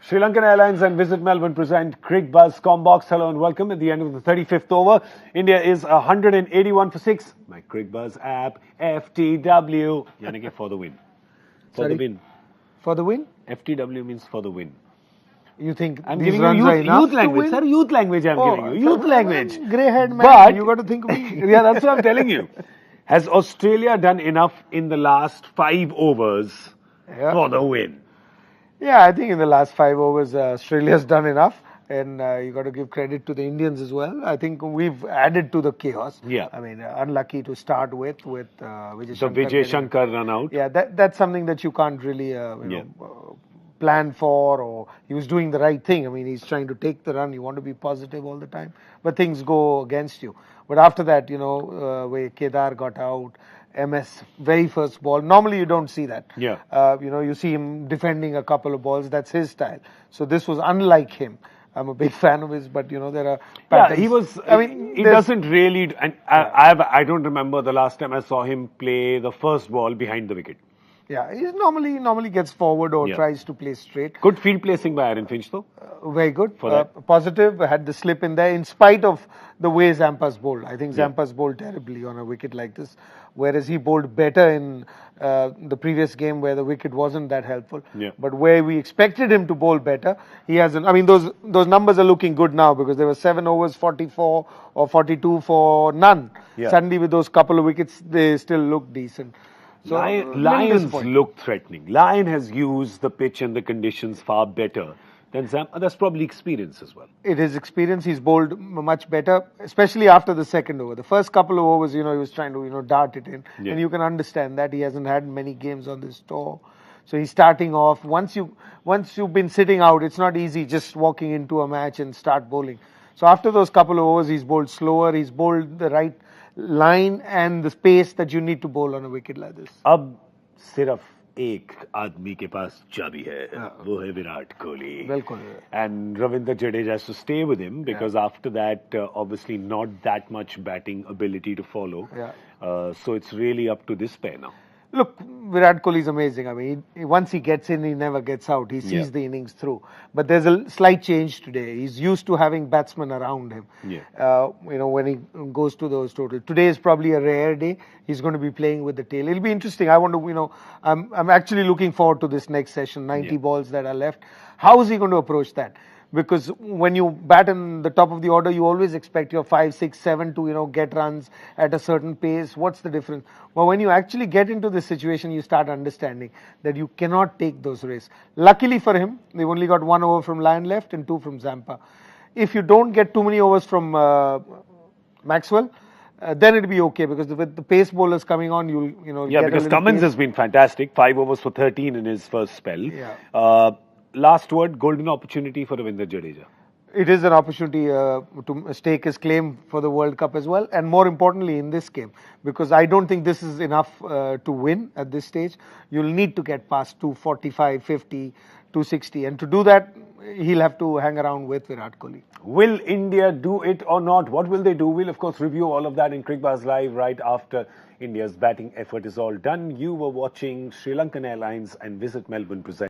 Sri Lankan Airlines and Visit Melbourne present Cricket Buzz Combox. Hello and welcome. At the end of the 35th over, India is 181 for 6. My Cricket Buzz app, FTW. Yani ke for the win. For the win. For the win? FTW means for the win. You think I'm these giving runs you are enough youth language, to sir. win? Youth language I'm giving you. Youth language. Grey-haired man, But you got to think of me. Yeah, that's what I'm telling you. Has Australia done enough in the last 5 overs for the win? Yeah, I think in the last 5 overs, Australia's done enough. And you got to give credit to the Indians as well. I think we've added to the chaos. Yeah. I mean, unlucky to start with Vijay Shankar. The Vijay Shankar run out. Yeah, that's something that you can't really plan for, or he was doing the right thing. I mean, he's trying to take the run. You want to be positive all the time, but things go against you. But after that, where Kedar got out, MS very first ball. Normally you don't see that. Yeah. You see him defending a couple of balls. That's his style. So this was unlike him. I'm a big fan of his, but there are patterns. Yeah, he was. I mean, he doesn't really. And I don't remember the last time I saw him play the first ball behind the wicket. Yeah, he normally gets forward or tries to play straight. Good field placing by Aaron Finch, though. Very good. For that. Positive. Had the slip in there in spite of the way Zampa's bowled. I think Zampa's bowled terribly on a wicket like this, whereas he bowled better in the previous game where the wicket wasn't that helpful. Yeah. But where we expected him to bowl better, he hasn't. I mean, those numbers are looking good now because there were 7 overs, 44 or 42 for none. Yeah. Suddenly with those couple of wickets, they still look decent. So, Lions look threatening. Lion has used the pitch and the conditions far better than Zampa. That's probably experience as well. It is experience. He's bowled much better, especially after the second over. The first couple of overs, he was trying to, dart it in. Yeah. And you can understand that. He hasn't had many games on this tour. So he's starting off. Once you've been sitting out, it's not easy just walking into a match and start bowling. So after those couple of overs, he's bowled slower. He's bowled the right line and the space that you need to bowl on a wicket like this. अब सिर्फ एक आदमी के पास चाबी है, वो है विराट कोहली. बिल्कुल. And Ravindra Jadeja has to stay with him because after that, obviously not that much batting ability to follow. Yeah. So it's really up to this pair now. Look, Virat Kohli is amazing. I mean, once he gets in, he never gets out. He sees the innings through. But there's a slight change today. He's used to having batsmen around him. Yeah. When he goes to those total. Today is probably a rare day. He's going to be playing with the tail. It'll be interesting. I want to, I'm actually looking forward to this next session. 90 balls that are left. How is he going to approach that? Because when you bat in the top of the order, you always expect your 5, 6, 7 to, get runs at a certain pace. What's the difference? Well, when you actually get into this situation, you start understanding that you cannot take those risks. Luckily for him, they've only got 1 over from Lyon left and 2 from Zampa. If you don't get too many overs from Maxwell, then it'll be okay because with the pace bowlers coming on, you'll Yeah, get because Cummins has been fantastic. 5 overs for 13 in his first spell. Yeah. Last word, golden opportunity for Ravindra Jadeja. It is an opportunity to stake his claim for the World Cup as well, and more importantly in this game, because I don't think this is enough to win at this stage. You'll need to get past 245, 50, 260, and to do that, he'll have to hang around with Virat Kohli. Will India do it or not? What will they do? We'll, of course, review all of that in Cricket Buzz Live right after India's batting effort is all done. You were watching Sri Lankan Airlines and Visit Melbourne present.